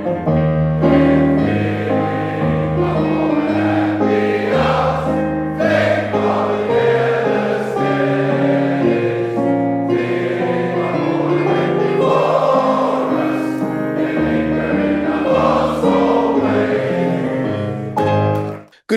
Good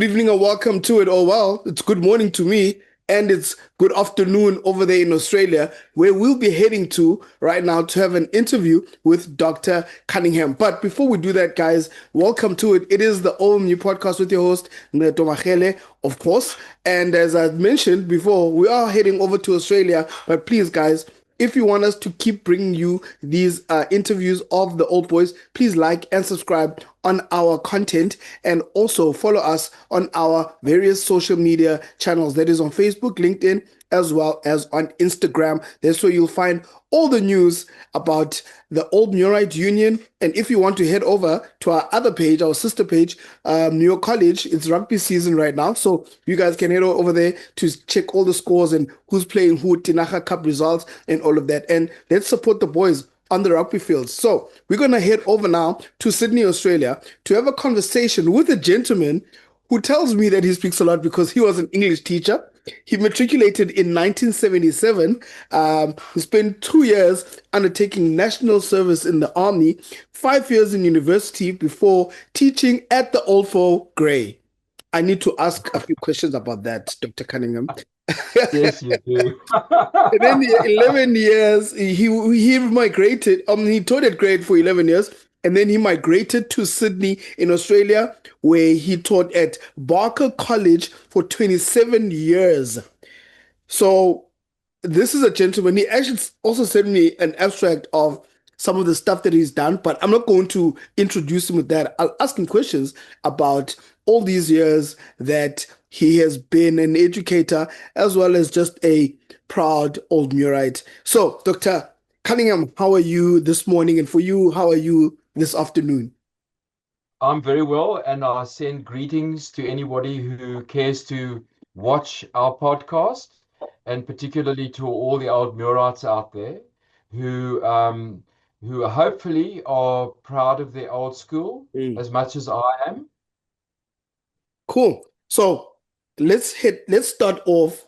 evening and welcome to it. Oh, well, it's good morning to me and it's good afternoon over there in Australia, where we'll be heading to right now to have an interview with Dr. Cunningham. But before we do that, guys, welcome to it. It is the OMU Podcast with your host, Ncedo Marele, of course. And as I mentioned before, we are heading over to Australia. But please, guys, if you want us to keep bringing you these interviews of the old boys, please like and subscribe on our content and also follow us on our various social media channels. That is on Facebook, LinkedIn, as well as on Instagram. That's where you'll find all the news about the Old Muirite Union. And if you want to head over to our other page, our sister page, Muir College, it's rugby season right now. So you guys can head over there to check all the scores and who's playing who, Tinaka Cup results and all of that. And let's support the boys on the rugby field. So we're going to head over now to Sydney, Australia to have a conversation with a gentleman who tells me that he speaks a lot because he was an English teacher. He matriculated in 1977. He spent 2 years undertaking national service in the army, 5 years in university before teaching at the Old Grey. I need to ask a few questions about that, Dr. Cunningham. Yes, you do. And then 11 years, he migrated. He taught at grade for 11 years, and then he migrated to Sydney in Australia, where he taught at Barker College for 27 years. So this is a gentleman. He actually also sent me an abstract of some of the stuff that he's done, but I'm not going to introduce him with that. I'll ask him questions about all these years that he has been an educator as well as just a proud Old Muirite. So, Dr. Cunningham, how are you this morning? And for you, how are you this afternoon? I'm very well, and I send greetings to anybody who cares to watch our podcast, and particularly to all the old Muirites out there who hopefully are proud of their old school as much as I am. Cool. So let's start off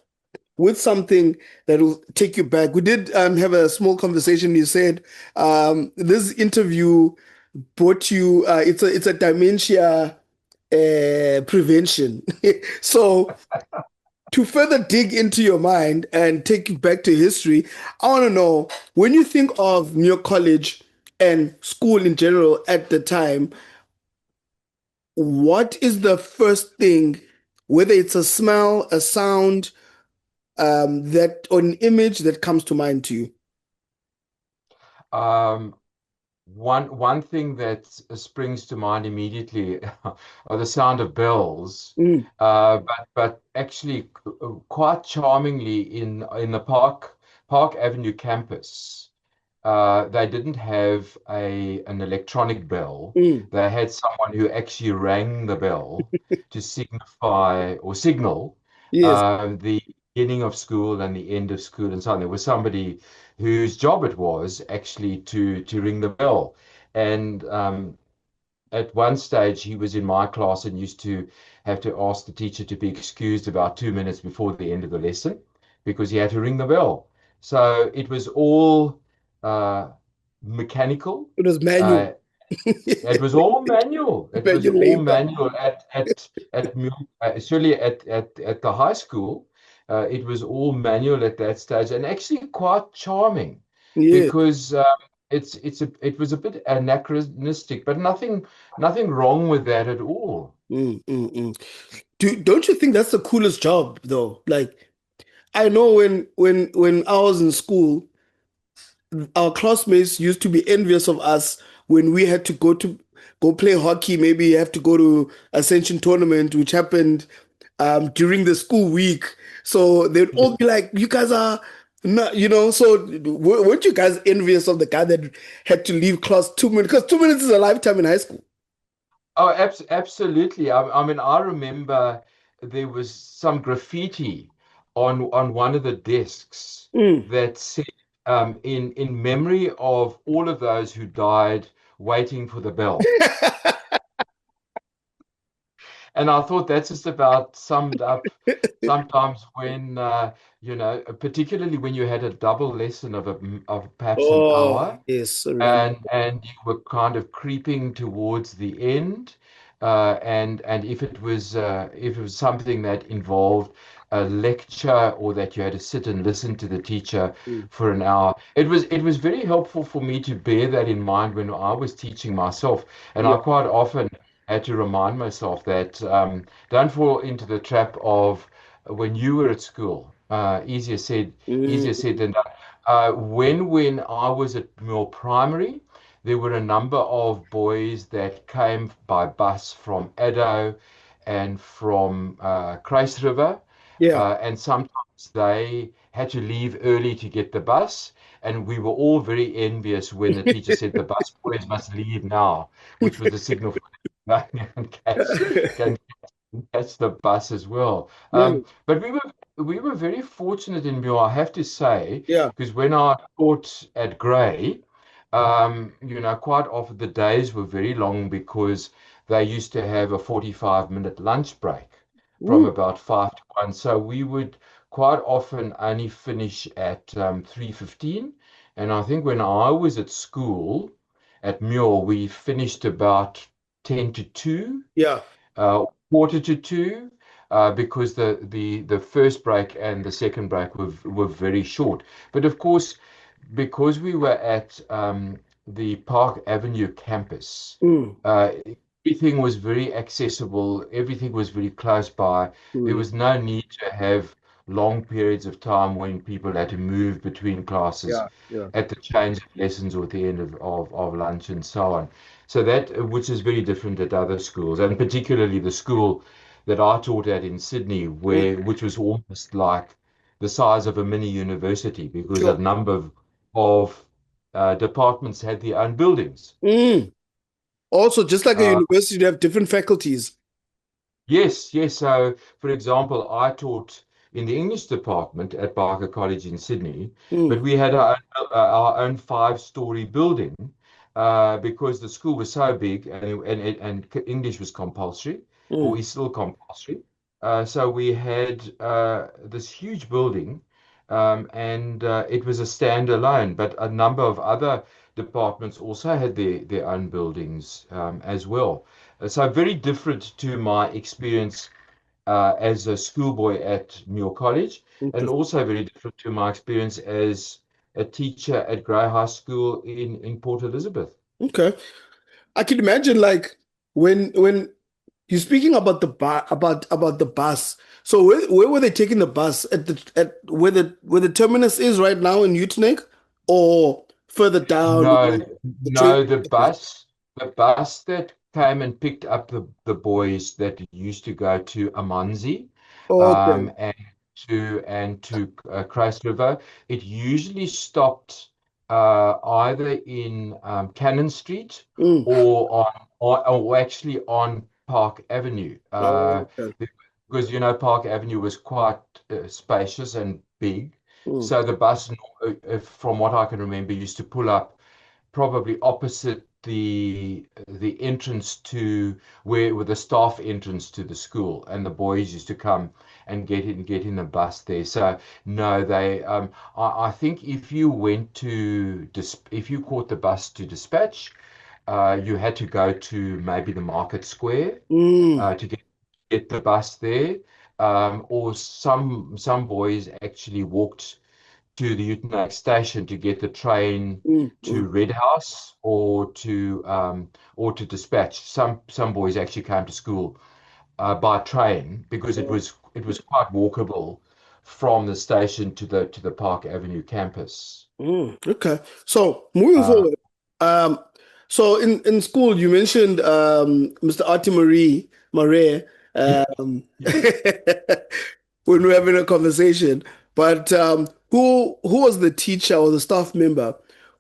with something that will take you back. We did have a small conversation. You said this interview brought you. It's a dementia prevention. So to further dig into your mind and take you back to history, I want to know, when you think of Muir College and school in general at the time, what is the first thing, whether it's a smell, a sound, that or an image that comes to mind to you? One thing that springs to mind immediately are the sound of bells, but actually quite charmingly in the Park Avenue campus. They didn't have an electronic bell. They had someone who actually rang the bell to signify or signal Yes. the beginning of school and the end of school and so on. There was somebody whose job it was actually to ring the bell. And at one stage, he was in my class and used to have to ask the teacher to be excused about 2 minutes before the end of the lesson because he had to ring the bell. So it was all mechanical. It was manual. It was all manual. It was Manual all labor. manual certainly at the high school. It was all manual at that stage, and actually quite charming Yeah. because it was a bit anachronistic, but nothing wrong with that at all. Don't you think that's the coolest job though? Like, I know when I was in school, our classmates used to be envious of us when we had to go play hockey. Maybe you have to go to Ascension tournament, which happened during the school week. So they'd all be like, "You guys are not," So weren't you guys envious of the guy that had to leave class 2 minutes? Because 2 minutes is a lifetime in high school. Oh, absolutely. I mean, I remember there was some graffiti on one of the desks Mm. that said, in memory of all of those who died waiting for the bell. And I thought that's just about summed up sometimes when, particularly when you had a double lesson of perhaps an Oh, hour, yes, I remember. and you were kind of creeping towards the end, and if it was something that involved a lecture or that you had to sit and listen to the teacher Mm. for an hour, it was very helpful for me to bear that in mind when I was teaching myself, and Yeah. I quite often had to remind myself that don't fall into the trap of when you were at school. Easier said Mm. than done. When I was at Muir Primary, there were a number of boys that came by bus from Addo and from River, Yeah. and sometimes they had to leave early to get the bus, and we were all very envious when the teacher said the bus boys must leave now, which was a signal for them to go and catch the bus as well. Mm. But we were very fortunate in Muir, I have to say, Yeah. because when I taught at Grey, quite often the days were very long because they used to have a 45-minute lunch break from Mm. about 5 to 1. So we would quite often only finish at 3:15. And I think when I was at school at Muir, we finished about 10 to 2, Yeah. quarter to 2, because the first break and the second break were very short. But of course, because we were at the Park Avenue campus, Mm. uh, everything was very accessible, everything was very close by. There Mm. was no need to have long periods of time when people had to move between classes Yeah. Yeah. at the change of lessons or at the end of lunch and so on. So that, which is very different at other schools, and particularly the school that I taught at in Sydney, Mm. which was almost like the size of a mini university because a Sure. number of departments had their own buildings. Mm. Also, just like a Uh, university, you have different faculties. Yes, yes. So, for example, I taught in the English department at Barker College in Sydney, Mm. but we had our own five-story building because the school was so big and English was compulsory or Mm. is still compulsory. So we had this huge building, and it was a standalone, but a number of other departments also had their own buildings as well. So very different to my experience as a schoolboy at Muir College, and Interesting. also very different to my experience as a teacher at Grey High School in Port Elizabeth. Okay. I can imagine like when you're speaking about the about the bus. So where were they taking the bus at where the terminus is right now in Utenek or further down where No, the train no, the bus that came and picked up the boys that used to go to Amanzi, okay. and to Christ River, it usually stopped either in Cannon Street Mm. or actually on Park Avenue, Oh, okay. because Park Avenue was quite spacious and big. Mm. So the bus, from what I can remember, used to pull up probably opposite the entrance to where with the staff entrance to the school, and the boys used to come and get in the bus there. So no, they I think if you went to if you caught the bus to dispatch, you had to go to maybe the Market Square Mm. to get the bus there. Or some boys actually walked to the Utenak station to get the train Mm. to Mm. Red House or to dispatch. Some boys actually came to school by train because it was quite walkable from the station to the Park Avenue campus. Mm. Okay. So moving Uh, forward, um, so in school you mentioned Mr. Marele, yeah, um, yeah. when we were having a conversation. But who was the teacher or the staff member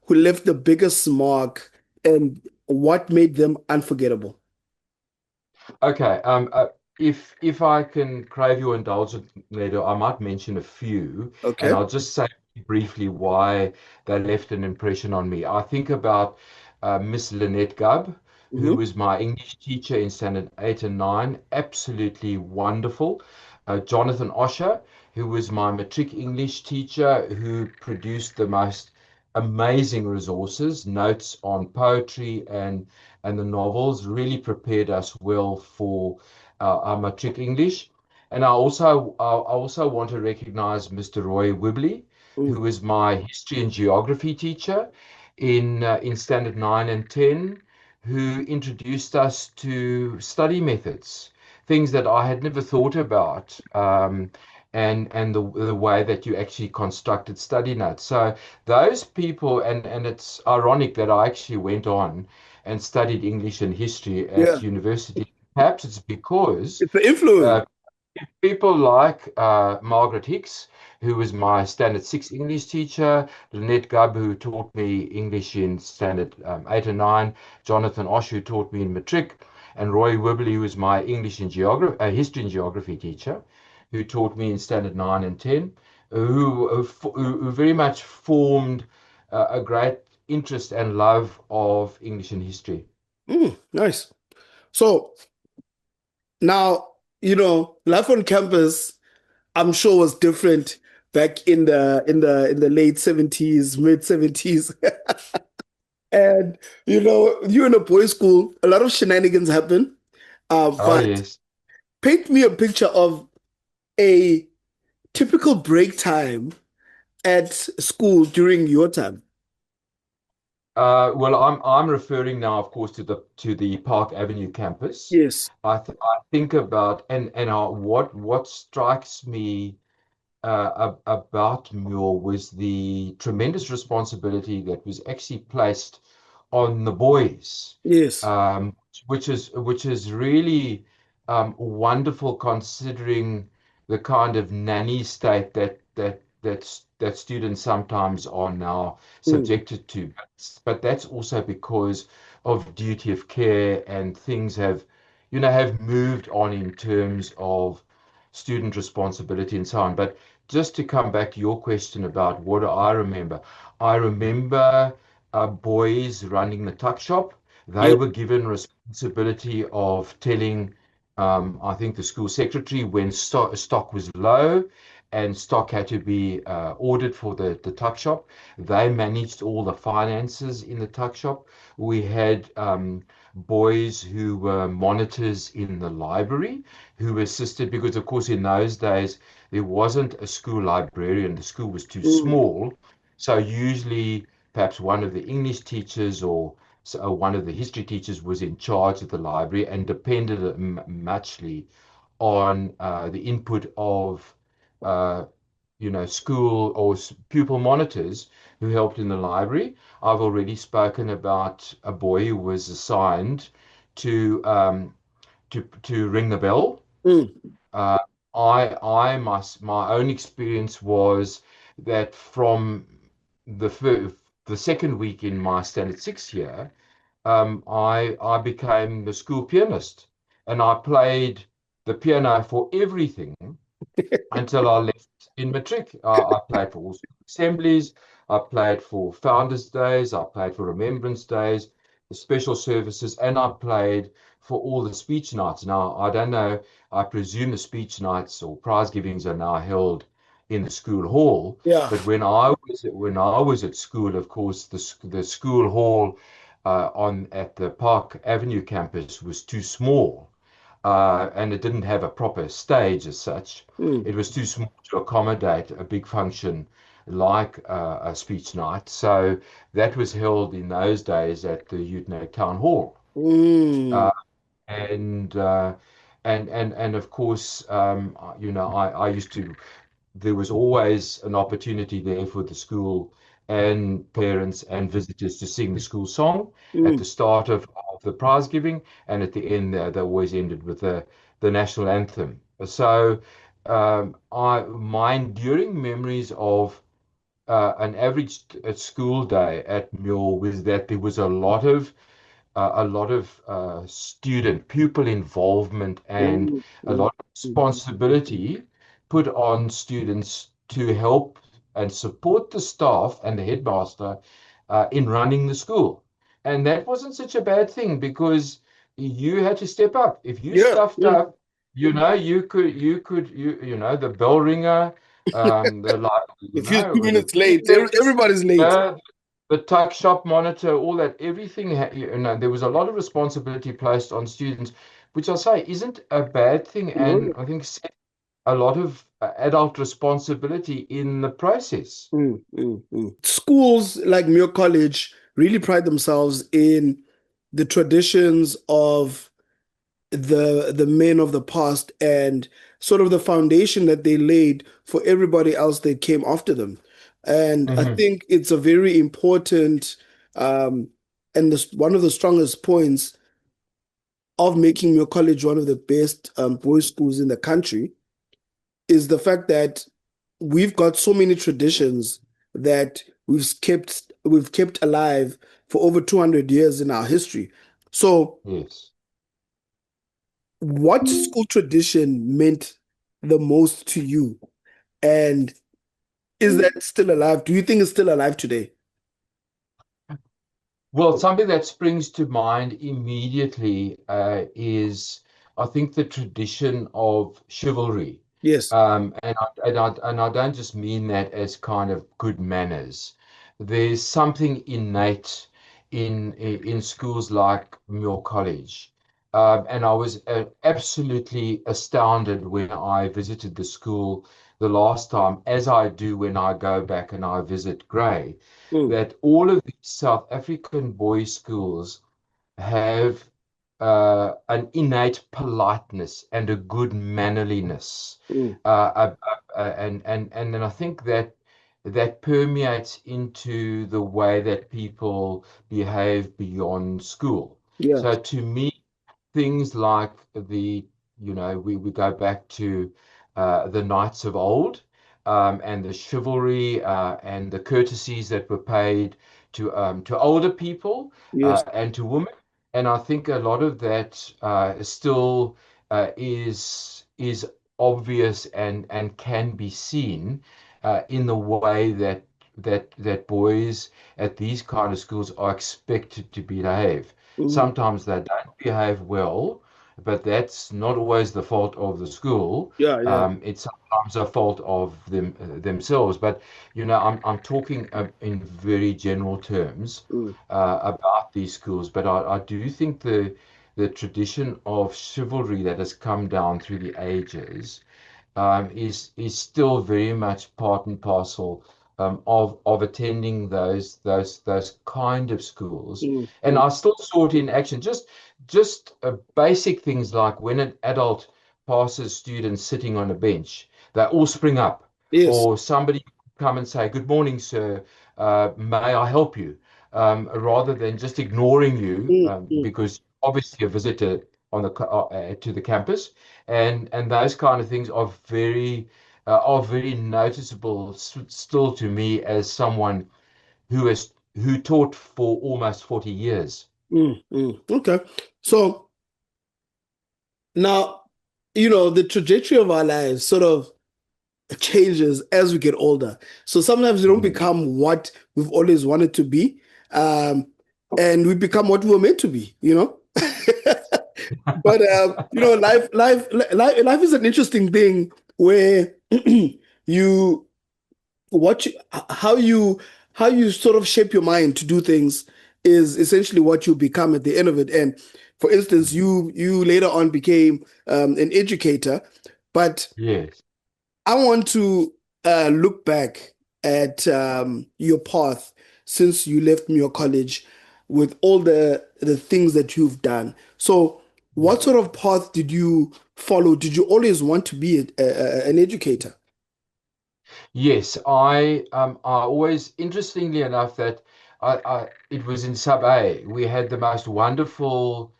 who left the biggest mark and what made them unforgettable? Okay. If I can crave your indulgence, Ncedo, I might mention a few, and Okay. I'll just say briefly why they left an impression on me. I think about Miss Lynette Gubb, who Mm-hmm. was my English teacher in standard 8 and 9, absolutely wonderful. Jonathan Osher, who was my matric English teacher, who produced the most amazing resources, notes on poetry and the novels, really prepared us well for our matric English. And I also want to recognize Mr. Roy Wibley, who Mm. was my history and geography teacher in standard 9 and 10, who introduced us to study methods, things that I had never thought about, and the way that you actually constructed study notes. So those people, and it's ironic that I actually went on and studied English and history Yeah, at university. Perhaps it's because it's the influence. uh, people like Margaret Hicks, who was my standard 6 English teacher, Lynette Gubb, who taught me English in standard 8 and 9, Jonathan Osh, who taught me in matric, and Roy Wibley, who was my English and geography, history and geography teacher, who taught me in standard 9 and 10, who very much formed a great interest and love of English and history. Nice. So now, life on campus, I'm sure was different back in the late 70s, mid 70s. And you're in a boys' school, a lot of shenanigans happen. Oh, But yes. paint me a picture of a typical break time at school during your time. Well, I'm referring now, of course, to the Park Avenue campus. Yes. I think about and what strikes me about Muir was the tremendous responsibility that was actually placed on the boys, Yes. um, which is really wonderful considering the kind of nanny state that students sometimes are now Mm, subjected to. But that's also because of duty of care and things have moved on in terms of student responsibility and so on. But just to come back to your question about what do I remember boys running the tuck shop. They yep. were given responsibility of telling, I think, the school secretary when stock was low and stock had to be ordered for the tuck shop. They managed all the finances in the tuck shop. We had boys who were monitors in the library who assisted because, of course, in those days, there wasn't a school librarian. The school was too Mm, small. So usually, perhaps one of the English teachers or one of the history teachers was in charge of the library and depended muchly on the input of uh, school or pupil monitors who helped in the library. I've already spoken about a boy who was assigned to to ring the bell. mm. uh, my own experience was that from the second week in my standard 6 year, I became the school pianist, and I played the piano for everything until I left in matric. I played for all school assemblies, I played for Founders Days, I played for Remembrance Days, the special services, and I played for all the speech nights. Now, I don't know, I presume the speech nights or prize givings are now held in the school hall. Yeah. But when I was at school, of course, the school hall on at the Park Avenue campus was too small, and it didn't have a proper stage as such. Mm, It was too small to accommodate a big function like a speech night. So that was held in those days at the Utenay Town Hall. mm, Uh, and uh, and of course, I used to there was always an opportunity there for the school and parents and visitors to sing the school song at mm, the start of the prize giving, and at the end they always ended with the national anthem. So my enduring memories of an average school day at Muir was that there was a lot of student pupil involvement and mm, a mm, lot of responsibility put on students to help and support the staff and the headmaster in running the school. And that wasn't such a bad thing because you had to step up. If you Yeah, stuffed yeah. up, the bell ringer, the like, If you're two the minutes late, prefects, everybody's late. uh, the tuck shop monitor, all that, everything, there was a lot of responsibility placed on students, which I say isn't a bad thing, No. and I think set a lot of adult responsibility in the process. Schools like Muir College really pride themselves in the traditions of the men of the past and sort of the foundation that they laid for everybody else that came after them. And I Hmm. think it's a very important um, and one of the strongest points of making Muir College one of the best boys' schools in the country is the fact that we've got so many traditions that we've kept alive for over 200 years in our history. So, Yes. what school tradition meant the most to you? And is that still alive? Do you think it's still alive today? Well, something that springs to mind immediately is, I think, the tradition of chivalry. Yes. And I don't just mean that as kind of good manners. There's something innate in schools like Muir College. And I was absolutely astounded when I visited the school the last time, as I do when I go back and I visit Grey, Mm, that all of these South African boys' schools have an innate politeness and a good mannerliness, mm, and then I think that that permeates into the way that people behave beyond school. yeah. So to me, things like we go back to the knights of old, and the chivalry and the courtesies that were paid to older people Yes. and to women. And I think a lot of that still is obvious and can be seen in the way that boys at these kind of schools are expected to behave. Mm, Sometimes they don't behave well, but that's not always the fault of the school. yeah. Yeah. It's sometimes a fault of themselves. But I'm talking in very general terms Mm, about these schools. But I do think the tradition of chivalry that has come down through the ages is still very much part and parcel of attending those kind of schools. mm, And mm. I still saw it in action. Just basic things like when an adult passes students sitting on a bench, they all spring up, Yes. or somebody come and say, "Good morning, sir. May I help you?" Rather than just ignoring you Mm, mm, because obviously a visitor to the campus, and those kind of things are very noticeable still to me as someone who taught for almost 40 years. Okay. So now, the trajectory of our lives sort of changes as we get older. So sometimes we don't Mhm. become what we've always wanted to be, um, and we become what we were meant to be. But life is an interesting thing where you what you, how you sort of shape your mind to do things is essentially what you become at the end of it. And for instance, you later on became an educator, but Yes. I want to look back at your path since you left Muir College with all the things that you've done. So, what sort of path did you follow? Did you always want to be an educator? Yes, I always, interestingly enough, that it was in sub A. We had the most wonderful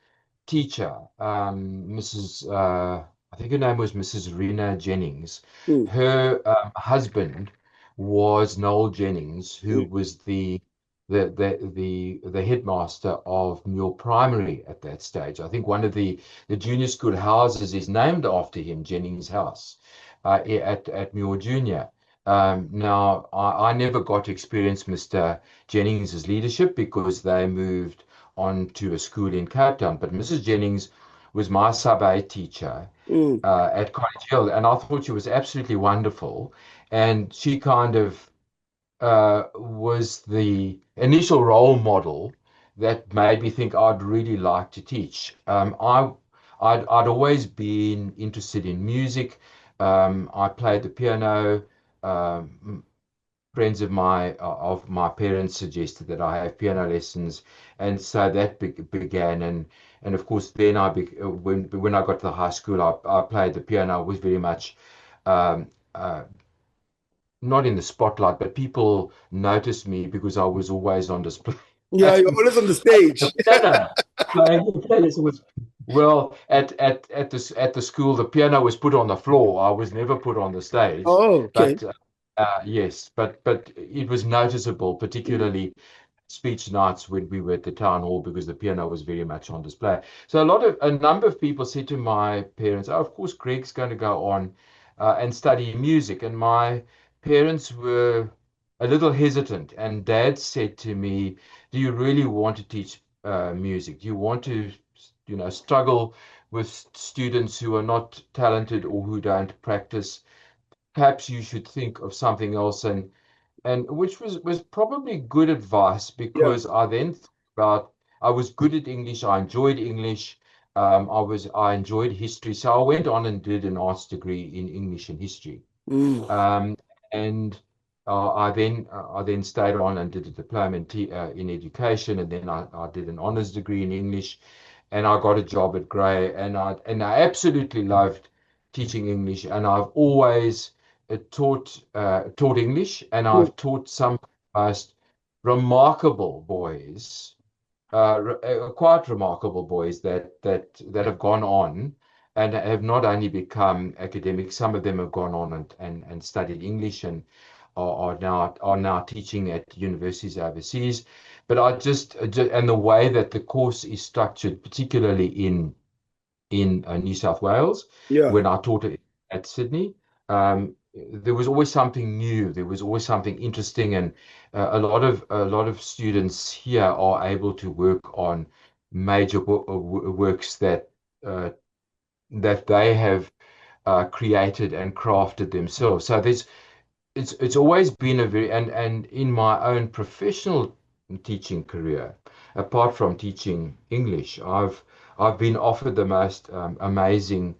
teacher, Mrs. I think her name was Mrs. Rena Jennings. Mm, Her husband was Noel Jennings, who mm, was the headmaster of Muir Primary at that stage. I think one of the junior school houses is named after him, Jennings House, at Muir Junior. Now, I never got to experience Mr. Jennings's leadership because they moved on to a school in Cape Town. But Mrs. Jennings was my sub-A teacher Mm. at College Hill, and I thought she was absolutely wonderful. And she kind of was the initial role model that made me think I'd really like to teach. I'd always been interested in music. I played the piano. Um, Friends of my parents suggested that I have piano lessons, and so that began. And of course, then when I got to the high school, I played the piano. I was very much um, uh, not in the spotlight, but people noticed me because I was always on display Yeah, you're playing always on the the stage. piano. Playing the piano. So it was, well, at the school, the piano was put on the floor. I was never put on the stage, Oh, okay. but yes, but it was noticeable, Mm. particularly speech nights when we were at the town hall because the piano was very much on display. So a number of people said to my parents, "Oh, of course, Greg's going to go on and study music." And my parents were a little hesitant, and Dad said to me, "Do you really want to teach music? Do you want to, struggle with students who are not talented or who don't practice? Perhaps you should think of something else." And which was probably good advice Yeah. because I then thought about I was good at English. I enjoyed English. I enjoyed history. So I went on and did an arts degree in English and history. Mm. Um, and I then stayed on and did a diploma in education, and then I did an honors degree in English, and I got a job at Grey, and I absolutely loved teaching English, and I've always taught English, and Mm. I've taught some of the most remarkable boys, quite remarkable boys that have gone on and have not only become academics, some of them have gone on and studied English and are now teaching at universities overseas. But and the way that the course is structured, particularly in New South Wales, Yeah. when I taught it at Sydney, there was always something new. There was always something interesting, and a lot of students here are able to work on major works uh, that they have created and crafted themselves. So it's always been a very and in my own professional teaching career, apart from teaching English, I've been offered the most amazing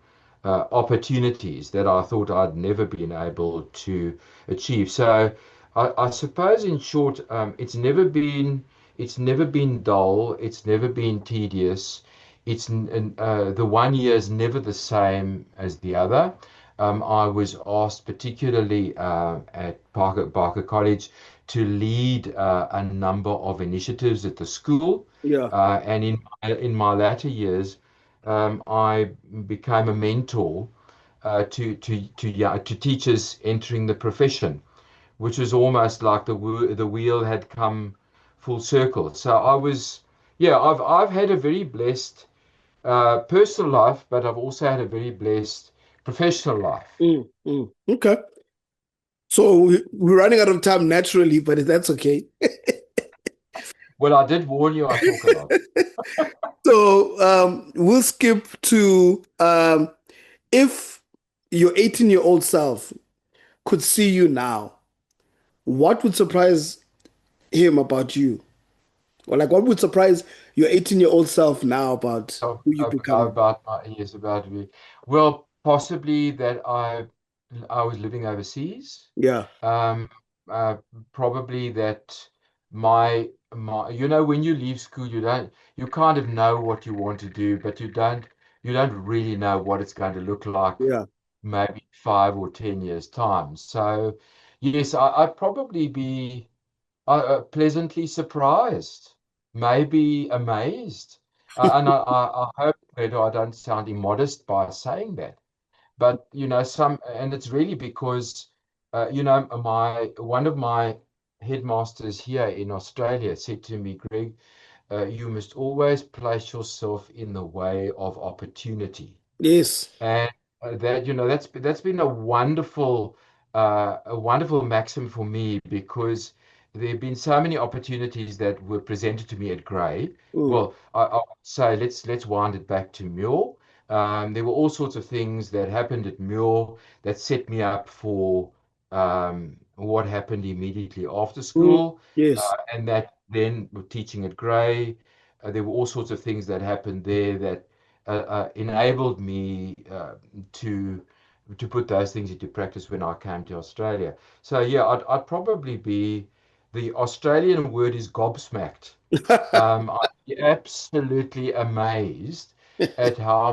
opportunities that I thought I'd never been able to achieve. So I suppose in short, it's never been dull, it's never been tedious. The one year is never the same as the other. I was asked, particularly at Barker College, to lead a number of initiatives at the school. Yeah. And in my latter years, I became a mentor to teachers entering the profession, which was almost like the wheel had come full circle. So I've had a very blessed personal life, but I've also had a very blessed professional life. Mm. Mm. Okay. So we're running out of time naturally, but that's okay. Well, I did warn you I talk a lot. So we'll skip to if your 18-year-old self could see you now, what would surprise him about you? Or like what would surprise your 18-year-old self now about who you've become? About my years about me. Well, possibly that I was living overseas. Yeah. Um, uh, Probably that when you leave school, you kind of know what you want to do, but you don't really know what it's going to look like Yeah. maybe 5 or 10 years time. So yes, I'd probably be pleasantly surprised, maybe amazed. And I hope that I don't sound immodest by saying that. But and it's really because my one of my headmasters here in Australia said to me, Greg, you must always place yourself in the way of opportunity. Yes. And that's been a wonderful maxim for me because there have been so many opportunities that were presented to me at Grey. Mm, Well, I would say let's wind it back to Muir. There were all sorts of things that happened at Muir that set me up for what happened immediately after mm, school, yes. and that then with teaching at Grey, there were all sorts of things that happened there that enabled me to to put those things into practice when I came to Australia. So yeah, I'd probably be the Australian word is gobsmacked. I'm absolutely amazed at how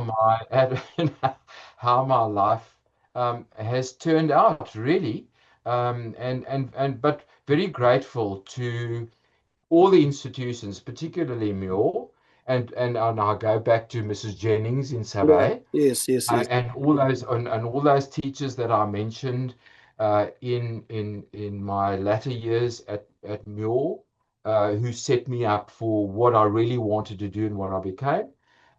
my life has turned out, really, and but very grateful to all the institutions, particularly Muir, and I go back to Mrs. Jennings in Yeah. Surrey Yes, yes, yes. and all those teachers that I mentioned in my latter years at Muir, who set me up for what I really wanted to do and what I became.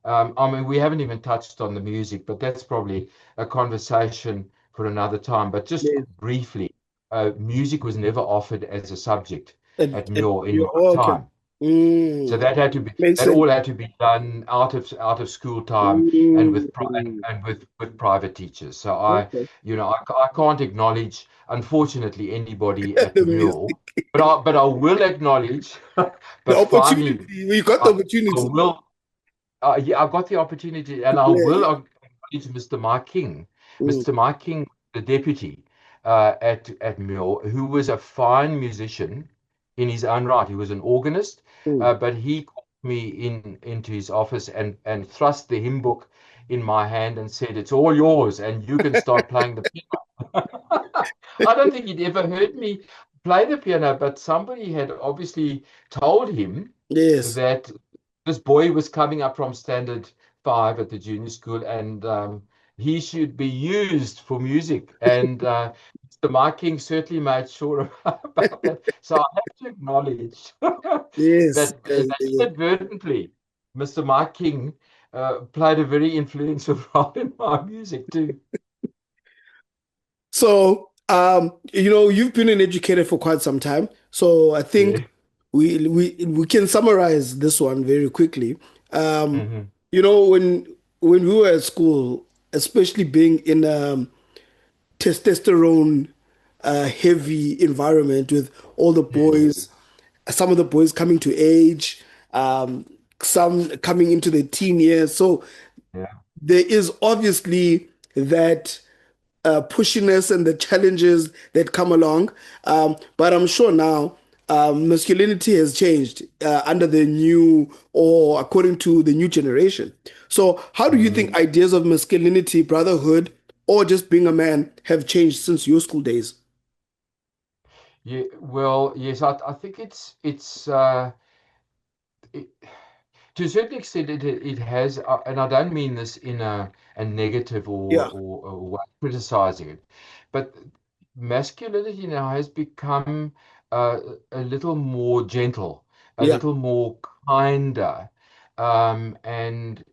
I mean, we haven't even touched on the music, but that's probably a conversation for another time. But just Yes. briefly, music was never offered as a subject at And Muir in you my okay. time. So Mm, makes that sense. all had to be done out of school time and Mm, with private teachers. So okay. I can't acknowledge unfortunately anybody at The Muir, music. but I will acknowledge. The But opportunity. finally, You got the I opportunity. will. Yeah, I got the opportunity, and I will Yeah. acknowledge Mr. Mike King, Mm, the deputy at Mill, who was a fine musician in his own right. He was an organist, mm. but he called me into his office and thrust the hymn book in my hand and said, "It's all yours, and you can start playing the piano." I don't think he'd ever heard me play the piano, but somebody had obviously told him Yes. that this boy was coming up from standard five at the junior school, and he should be used for music. And Mr. Mike King certainly made sure about that. So I have to acknowledge Yes. that inadvertently, Mr. Mike King played a very influential role in my music too. So, you've been an educator for quite some time. So I think Yeah. we can summarize this one very quickly. Um, Hmm. when we were at school, especially being in testosterone heavy environment with all the Yes. boys, some of the boys coming to age, um, some coming into the teen years. So Yeah. there is obviously that pushiness and the challenges that come along. But I'm sure now masculinity has changed under the new or according to the new generation. So, how do you think Mm. ideas of masculinity, brotherhood, or just being a man have changed since your school days? Yeah. Well, yes, I think it, to a certain extent, it has, and I don't mean this in a negative Yeah, or way criticizing it, but masculinity now has become uh, a little more gentle, a yeah, little more kinder, and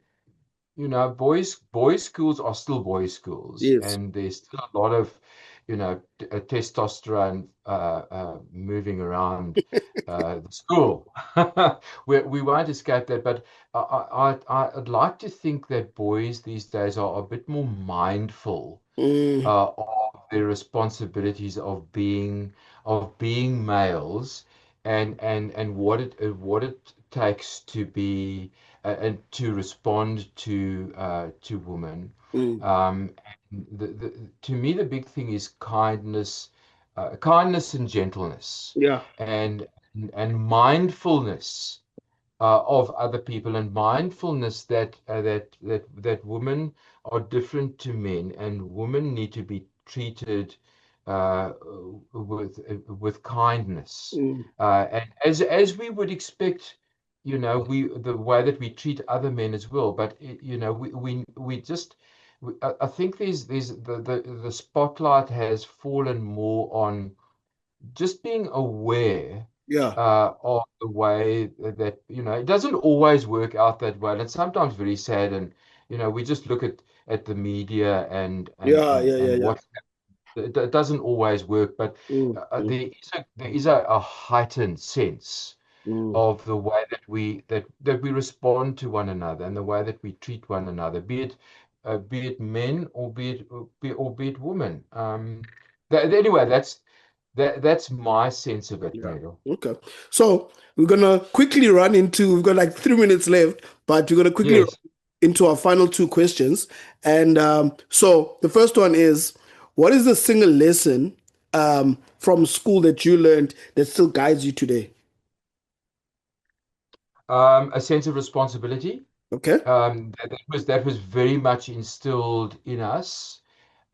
boys schools are still boys schools, yes. and there's still a lot of, testosterone moving around the school. We won't escape that, but I'd like to think that boys these days are a bit more mindful Mm, of their responsibilities of being males and what it takes to be and to respond to women. mm, Um, to me, the big thing is kindness and gentleness, yeah. and and mindfulness of other people and mindfulness that women are different to men and women need to be treated uh, with kindness Mm, and as we would expect, we the way that we treat other men as well. But we just I think there's the spotlight has fallen more on just being aware yeah, of the way that, it doesn't always work out that well. It's sometimes very sad, and we just look at the media and and yeah, and yeah, yeah, and yeah. what. it doesn't always work, but mm, mm, there is a heightened sense mm. of the way that we respond to one another and the way that we treat one another, be it men or be it women. Anyway, that's my sense of it, Yeah. Ncedo. Okay. So we're gonna quickly run into. We've got like 3 minutes left, but we're gonna quickly run Yes. into our final two questions. And so the first one is, what is the single lesson from school that you learned that still guides you today? A sense of responsibility. Okay. That was very much instilled in us,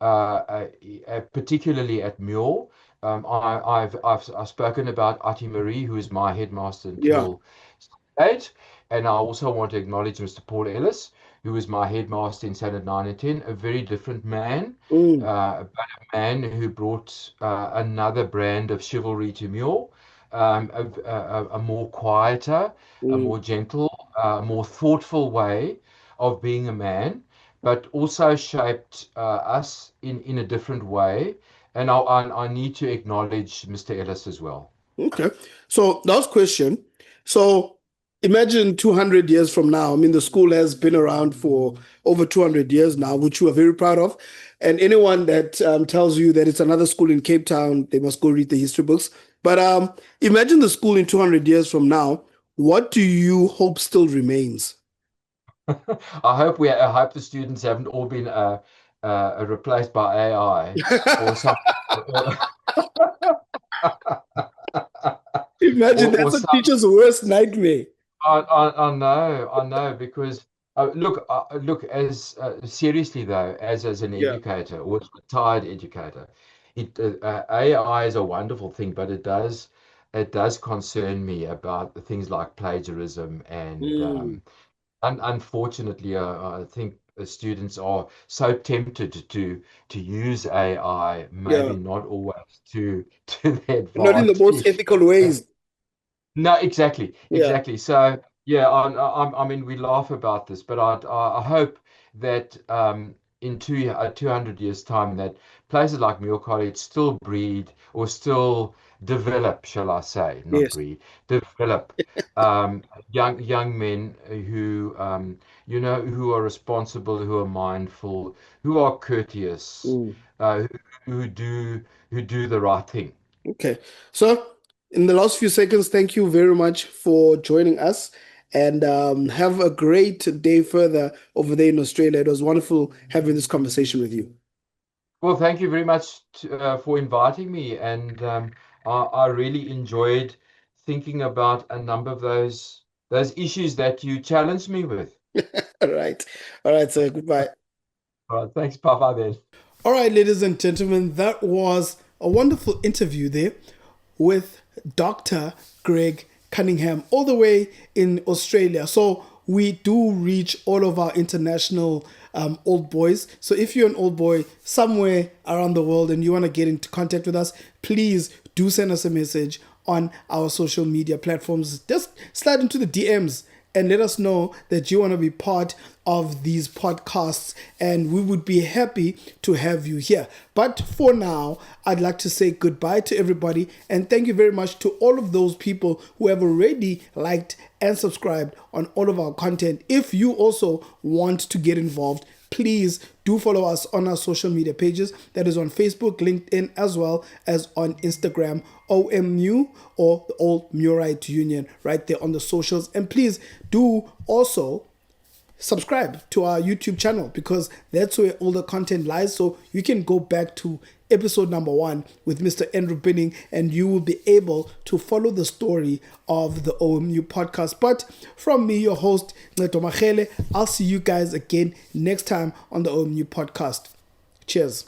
particularly at Muir. I've spoken about Ati Marie, who is my headmaster Yeah. until 8, and I also want to acknowledge Mr. Paul Ellis, who was my headmaster in Standard 9 and 10, a very different man, Mm, but a man who brought another brand of chivalry to Muir, a more quieter, a mm. more gentle, more thoughtful way of being a man, but also shaped us in a different way. And I need to acknowledge Mr. Ellis as well. Okay. So last question. So imagine 200 years from now. I mean, the school has been around for over 200 years now, which you are very proud of. And anyone that tells you that it's another school in Cape Town, they must go read the history books. But imagine the school in 200 years from now. What do you hope still remains? I hope the students haven't all been replaced by AI or some or, Imagine or that's a some. teacher's worst nightmare. I know because look as seriously though as an Yeah. educator or a retired educator, AI is a wonderful thing, but it does concern me about the things like plagiarism and Mm, unfortunately, I think the students are so tempted to use AI, yeah. maybe not always to their Not in the most advantage. ethical ways. No, exactly, Yeah. exactly. So yeah, I mean, we laugh about this, but I hope that in 200 years' time, that places like Muir College still breed or still develop, shall I say, not Yes. breed, develop young men who who are responsible, who are mindful, who are courteous, Mm. uh, who, who do who do the right thing. Okay. So, in the last few seconds, thank you very much for joining us and have a great day further over there in Australia. It was wonderful having this conversation with you. Well, thank you very much for inviting me, and I really enjoyed thinking about a number of those issues that you challenged me with. All right. All right, sir. Goodbye. All right, thanks, Papa. Then. All right, ladies and gentlemen, that was a wonderful interview there with Dr. Greg Cunningham, all the way in Australia. So we do reach all of our international old boys. So if you're an old boy somewhere around the world and you want to get into contact with us, please do send us a message on our social media platforms. Just slide into the DMs and let us know that you want to be part of these podcasts, and we would be happy to have you here. But for now, I'd like to say goodbye to everybody and thank you very much to all of those people who have already liked and subscribed on all of our content. If you also want to get involved, please do follow us on our social media pages. That is on Facebook, LinkedIn, as well as on Instagram, OMU or the Old Muirite Union, right there on the socials. And please do also subscribe to our YouTube channel because that's where all the content lies. So you can go back to episode number 1 with Mr. Andrew Binning and you will be able to follow the story of the OMU podcast. But from me, your host, Ncedo Marele, I'll see you guys again next time on the OMU podcast. Cheers.